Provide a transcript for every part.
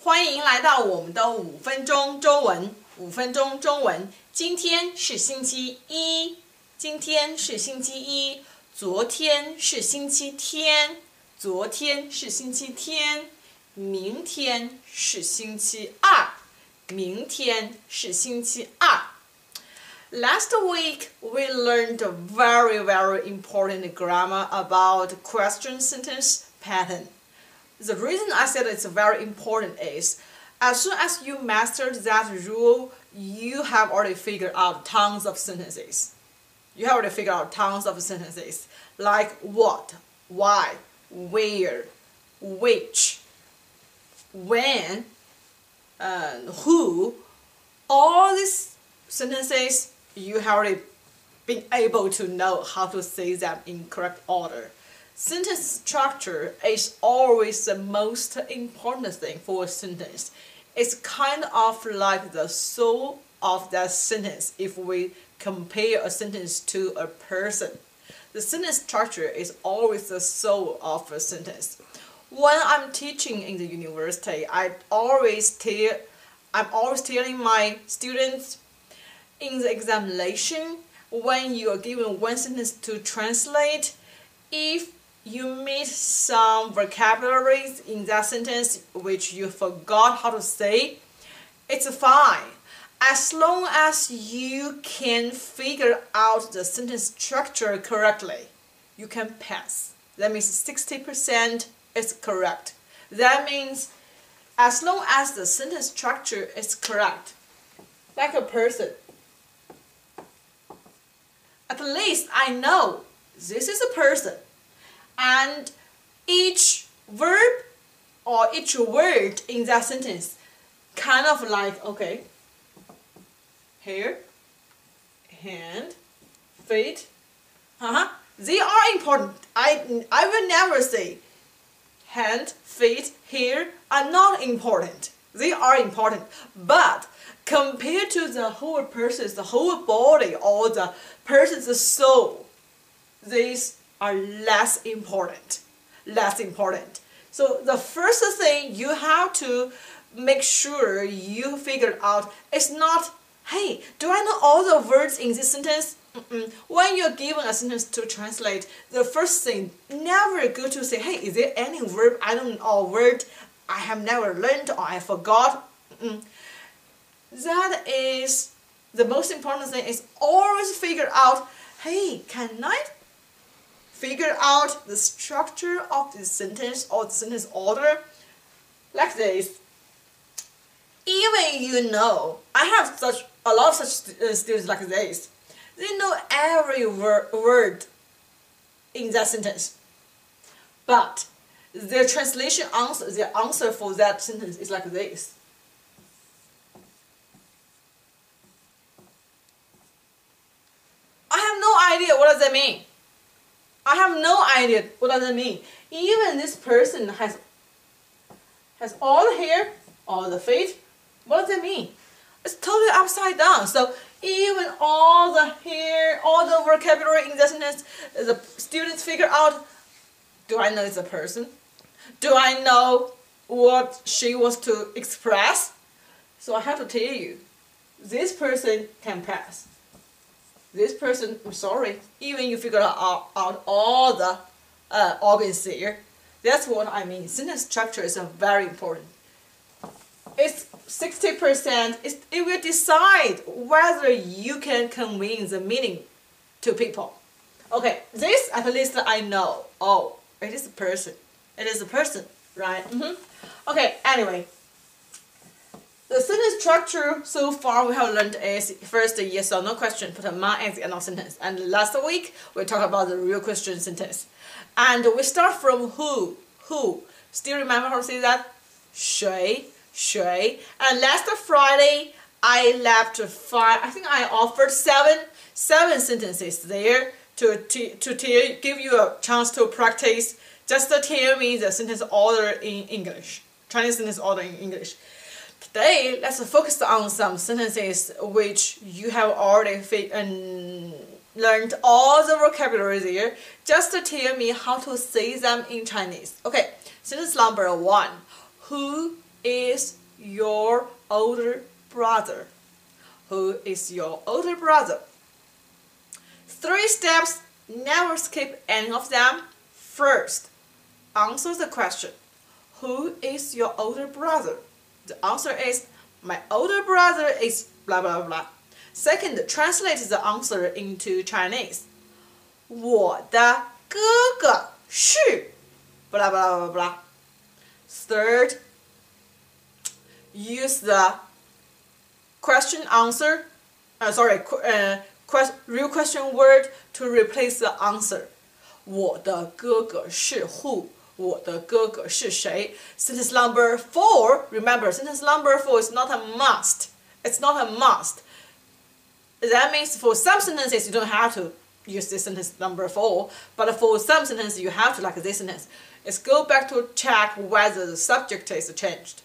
欢迎来到我们的5分钟中文。5分钟中文，今天是星期一，今天是星期一，昨天是星期天，昨天是星期天，明天是星期二，明天是星期二。Last week, we learned a very important grammar about question sentence pattern. The reason I said it's very important is, as soon as you mastered that rule, you have already figured out tons of sentences. You have already figured out tons of sentences, like what, why, where, which, when, who. All these sentences, you have already been able to know how to say them in correct order. Sentence structure is always the most important thing for a sentence. It's kind of like the soul of that sentence if we compare a sentence to a person. The sentence structure is always the soul of a sentence. When I'm teaching in the university, I'm always telling my students in the examination, when you are given one sentence to translate, if you miss some vocabularies in that sentence which you forgot how to say, it's fine. As long as you can figure out the sentence structure correctly, you can pass. That means 60% is correct. That means as long as the sentence structure is correct, like a person, at least I know this is a person. And each verb or each word in that sentence kind of like, okay, hair, hand, feet, they are important. I will never say hand, feet, hair are not important. They are important. But compared to the whole person's, the whole body, or the person's soul, these are less important. So the first thing you have to make sure you figure out is not, hey, do I know all the words in this sentence? When you're given a sentence to translate, the first thing, never go to say, hey, is there any verb I don't know, or word I have never learned or I forgot? That is the most important thing, is always figure out, hey, can I figure out the structure of the sentence or the sentence order like this? Even you know, I have a lot of such students like this. They know every word in that sentence, but their translation answer, their answer for that sentence is like this. I have no idea what does that mean. I have no idea what does it mean. Even this person has all the hair, all the feet. What does it mean? It's totally upside down. So even all the hair, all the vocabulary in the sentence, the students figure out, do I know it's a person? Do I know what she wants to express? So I have to tell you, this person can pass. This person, I'm sorry, even you figure out all the organs there. That's what I mean. Sentence structure is very important. It's 60%. It will decide whether you can convey the meaning to people. Okay, this at least I know. Oh, it is a person. It is a person, right? Okay, anyway. The sentence structure so far we have learned is first a yes or no question, put a ma at the end of sentence. And last week we talked about the real question sentence. And we start from who. Still remember how to say that? 谁. And last Friday I left 5. I think I offered seven sentences there to give you a chance to practice. Just tell me the sentence order in English. Chinese sentence order in English. Today, let's focus on some sentences which you have already learned all the vocabulary there. Just tell me how to say them in Chinese. Okay, sentence number 1. Who is your older brother? Who is your older brother? 3 steps, never skip any of them. First, answer the question. Who is your older brother? The answer is, my older brother is blah blah blah. Second, translate the answer into Chinese. 我的哥哥是 blah blah blah blah. Third, use the question answer, real question word to replace the answer. 我的哥哥是 who? 我的哥哥是谁? Sentence number 4. Remember, sentence number 4 is not a must. It's not a must. That means for some sentences you don't have to use this sentence number 4, but for some sentences you have to, like this sentence. It's go back to check whether the subject is changed.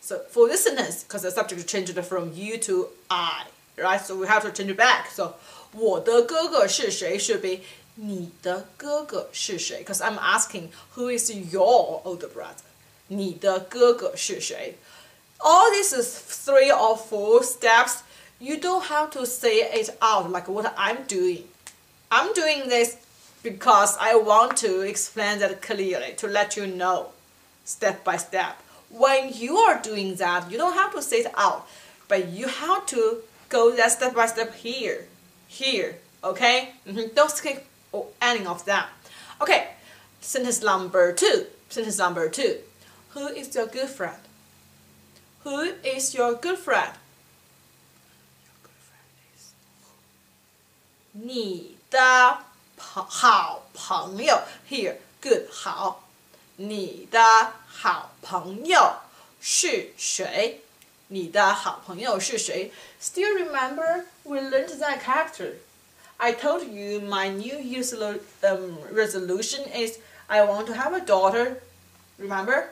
So for this sentence, because the subject changed from you to I, right? So we have to change it back. So 我的哥哥是谁 should be 你的哥哥是谁? Because I'm asking who is your older brother? 你的哥哥是谁? All these 3 or 4 steps, you don't have to say it out like what I'm doing. I'm doing this because I want to explain that clearly, to let you know step by step. When you are doing that, you don't have to say it out, but you have to go that step by step here, okay? Don't skip any of them. Okay, sentence number 2. Sentence number 2. Who is your good friend? Who is your good friend? Your good friend is who? 你的好朋友 here, good 好。你的好朋友是谁? 你的好朋友是谁? Still remember we learned that character. I told you my New Year's resolution is I want to have a daughter. Remember?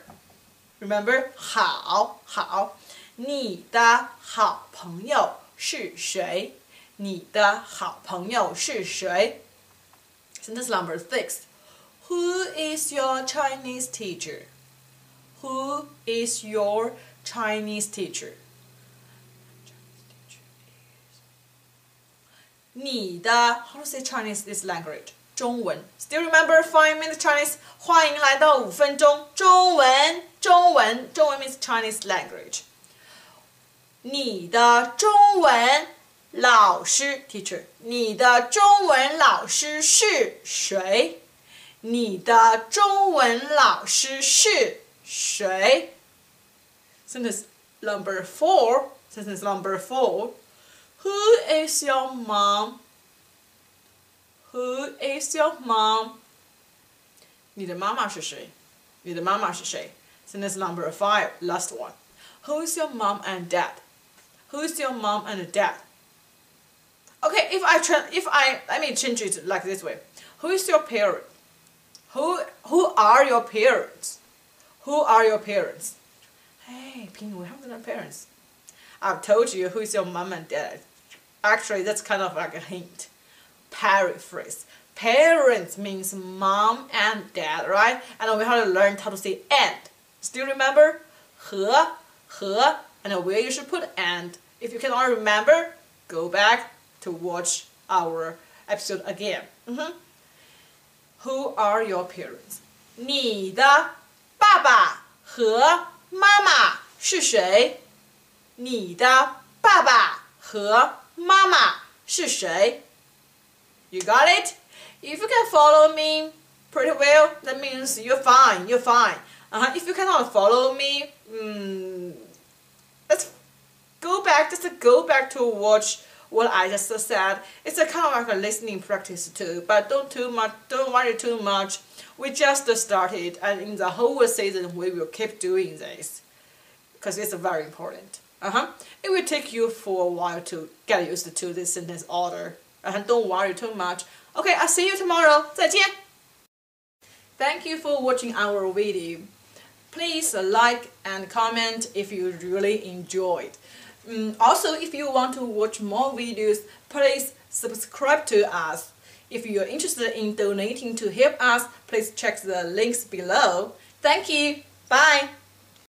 Remember? 好好。你的好朋友是谁? 你的好朋友是谁? Sentence number 6. Who is your Chinese teacher? Who is your Chinese teacher? 你的 how to say Chinese this language? 中文 Still remember 5 minutes Chinese? 欢迎来到5分钟中文 means Chinese language. 你的中文老师 teacher. 你的中文老师是谁? 你的中文老师是谁? Sentence number 4. Sentence number 4. Who is your mom? Who is your mom? 你的妈妈是谁? 你的妈妈是谁? Sentence number 5, last one. Who is your mom and dad? Who is your mom and dad? Okay, let me change it like this way. Who is your parent? Who are your parents? Who are your parents? Hey, Ping, we have no parents. I've told you who is your mom and dad. Actually, that's kind of like a hint. Paraphrase. Parents means mom and dad, right? And we have to learn how to say and. Still remember? 和, and where you should put and. If you cannot remember, go back to watch our episode again. Who are your parents? 你的爸爸和妈妈是谁? 你的爸爸和妈妈是谁? You got it? If you can follow me pretty well, that means you're fine. If you cannot follow me, let's go back. Just go back to watch what I just said. It's a kind of like a listening practice too, but don't worry too much. We just started, and in the whole season we will keep doing this because it's very important. It will take you for a while to get used to this sentence order. Don't worry too much. Okay, I'll see you tomorrow. 再见. Thank you for watching our video. Please like and comment if you really enjoyed. Also, if you want to watch more videos, please subscribe to us. If you are interested in donating to help us, please check the links below. Thank you. Bye.